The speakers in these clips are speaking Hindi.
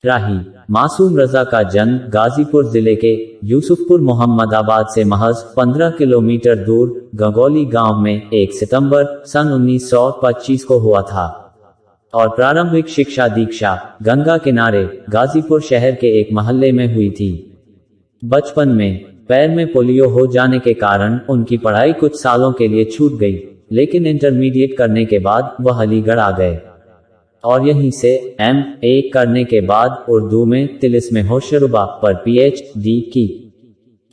राही मासूम रजा का जन्म गाजीपुर जिले के यूसुफपुर मोहम्मदाबाद से महज 15 किलोमीटर दूर गंगौली गांव में 1 सितंबर सन 1925 को हुआ था और प्रारंभिक शिक्षा दीक्षा गंगा किनारे गाजीपुर शहर के एक मोहल्ले में हुई थी। बचपन में पैर में पोलियो हो जाने के कारण उनकी पढ़ाई कुछ सालों के लिए छूट गई, लेकिन इंटरमीडिएट करने के बाद वह अलीगढ़ आ गए और यहीं से MA करने के बाद उर्दू में तिलिस्मे होशरुबा पर PhD की।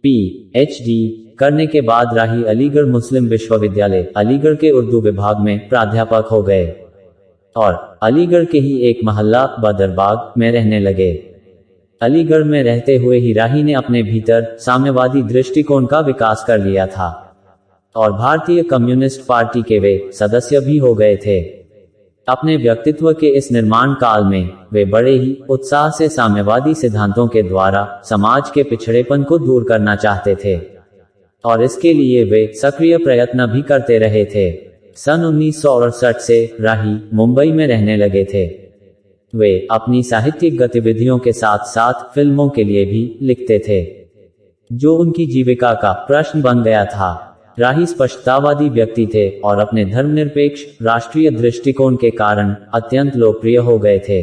PhD करने के बाद राही अलीगढ़ मुस्लिम विश्वविद्यालय अलीगढ़ के उर्दू विभाग में प्राध्यापक हो गए और अलीगढ़ के ही एक मोहल्ला बदरबाग में रहने लगे। अलीगढ़ में रहते हुए ही राही ने अपने भीतर साम्यवादी दृष्टिकोण का विकास कर लिया था और भारतीय कम्युनिस्ट पार्टी के वे सदस्य भी हो गए थे। अपने व्यक्तित्व के इस निर्माण काल में वे बड़े ही उत्साह से साम्यवादी सिद्धांतों के द्वारा समाज के पिछड़ेपन को दूर करना चाहते थे और इसके लिए वे सक्रिय प्रयत्न भी करते रहे थे। सन 1968 से राही मुंबई में रहने लगे थे। वे अपनी साहित्यिक गतिविधियों के साथ साथ फिल्मों के लिए भी लिखते थे, जो उनकी जीविका का प्रश्न बन गया था। राही स्पष्टतावादी व्यक्ति थे और अपने धर्मनिरपेक्ष राष्ट्रीय दृष्टिकोण के कारण अत्यंत लोकप्रिय हो गए थे।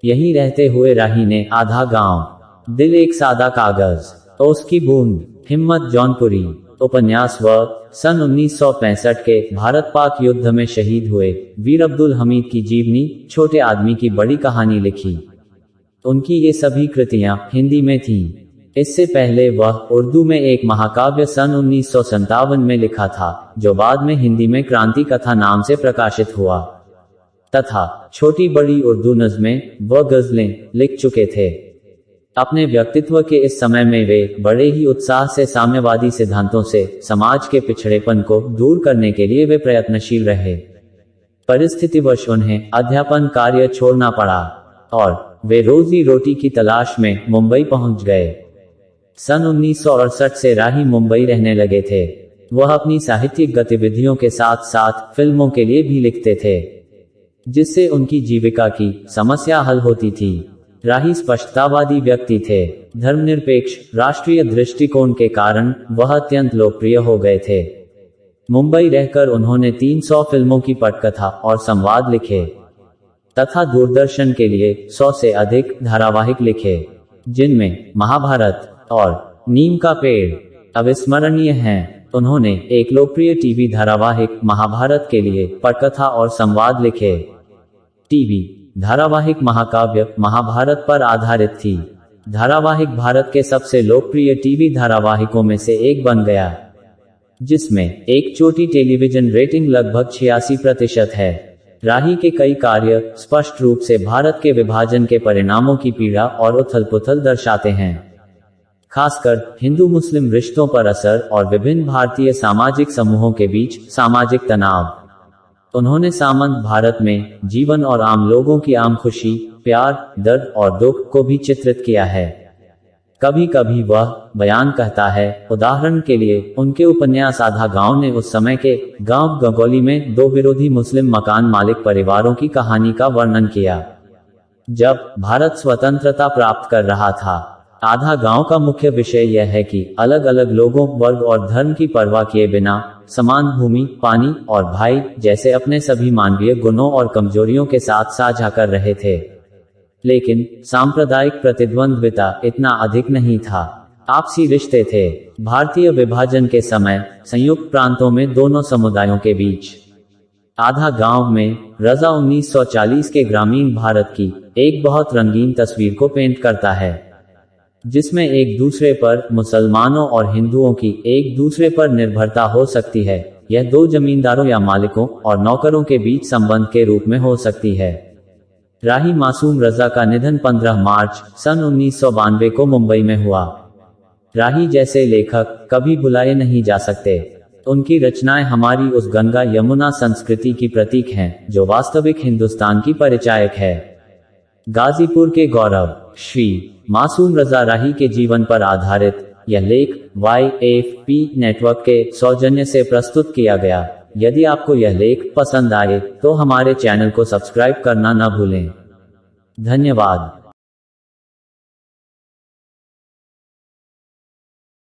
यहीं रहते हुए राही ने आधा गांव, दिल एक सादा कागज, ओस की बूंद, हिम्मत जौनपुरी उपन्यास व सन 1965 के भारत पाक युद्ध में शहीद हुए वीर अब्दुल हमीद की जीवनी छोटे आदमी की बड़ी कहानी लिखी। उनकी ये सभी कृतियां हिंदी में थीं। इससे पहले वह उर्दू में एक महाकाव्य सन 1957 में लिखा था, जो बाद में हिंदी में क्रांति कथा नाम से प्रकाशित हुआ, तथा छोटी बड़ी उर्दू नज़में व गजलें लिख चुके थे। अपने व्यक्तित्व के इस समय में वे बड़े ही उत्साह से साम्यवादी सिद्धांतों से समाज के पिछड़ेपन को दूर करने के लिए वे प्रयत्नशील रहे। परिस्थितिवश उन्हें अध्यापन कार्य छोड़ना पड़ा और वे रोजी रोटी की तलाश में मुंबई पहुंच गए। सन 1968 से राही मुंबई रहने लगे थे। वह अपनी साहित्यिक गतिविधियों के साथ साथ फिल्मों के लिए भी लिखते थे, जिससे उनकी जीविका की समस्या हल होती थी। राही स्पष्टतावादी व्यक्ति थे। धर्मनिरपेक्ष राष्ट्रीय दृष्टिकोण के कारण वह अत्यंत लोकप्रिय हो गए थे। मुंबई रहकर उन्होंने 300 फिल्मों की पटकथा और संवाद लिखे तथा दूरदर्शन के लिए 100 से अधिक धारावाहिक लिखे, जिनमें महाभारत और नीम का पेड़ अविस्मरणीय हैं। उन्होंने एक लोकप्रिय टीवी धारावाहिक महाभारत के लिए पटकथा और संवाद लिखे। टीवी धारावाहिक महाकाव्य महाभारत पर आधारित थी। धारावाहिक भारत के सबसे लोकप्रिय टीवी धारावाहिकों में से एक बन गया, जिसमें एक छोटी टेलीविजन रेटिंग लगभग 86% है। राही के कई कार्य स्पष्ट रूप से भारत के विभाजन के परिणामों की पीड़ा और उथल-पुथल दर्शाते हैं, खासकर हिंदू मुस्लिम रिश्तों पर असर और विभिन्न भारतीय सामाजिक समूहों के बीच सामाजिक तनाव। उन्होंने सामंत भारत में जीवन और आम लोगों की आम खुशी, प्यार, दर्द और दुख को भी चित्रित किया है। कभी कभी वह बयान कहता है, उदाहरण के लिए उनके उपन्यास आधा गांव ने उस समय के गांव गंगौली में 2 विरोधी मुस्लिम मकान मालिक परिवारों की कहानी का वर्णन किया, जब भारत स्वतंत्रता प्राप्त कर रहा था। आधा गांव का मुख्य विषय यह है कि अलग अलग लोगों, वर्ग और धर्म की परवाह किए बिना समान भूमि, पानी और भाई जैसे अपने सभी मानवीय गुणों और कमजोरियों के साथ साझा कर रहे थे। लेकिन सांप्रदायिक प्रतिद्वंद्विता इतना अधिक नहीं था। आपसी रिश्ते थे। भारतीय विभाजन के समय संयुक्त प्रांतों में दोनों समुदायों के बीच। आधा गांव में रजा 1940 के ग्रामीण भारत की एक बहुत रंगीन तस्वीर को पेंट करता है, जिसमें एक दूसरे पर मुसलमानों और हिंदुओं की एक दूसरे पर निर्भरता हो सकती है। यह 2 जमींदारों या मालिकों और नौकरों के बीच संबंध के रूप में हो सकती है। राही मासूम रजा का निधन 15 मार्च सन 1992 को मुंबई में हुआ। राही जैसे लेखक कभी भुलाए नहीं जा सकते। उनकी रचनाएं हमारी उस गंगा यमुना संस्कृति की प्रतीक हैं, जो वास्तविक हिंदुस्तान की परिचायक है। गाजीपुर के गौरव श्री मासूम रजा राही के जीवन पर आधारित यह लेख YFP नेटवर्क के सौजन्य से प्रस्तुत किया गया। यदि आपको यह लेख पसंद आए तो हमारे चैनल को सब्सक्राइब करना न भूलें। धन्यवाद।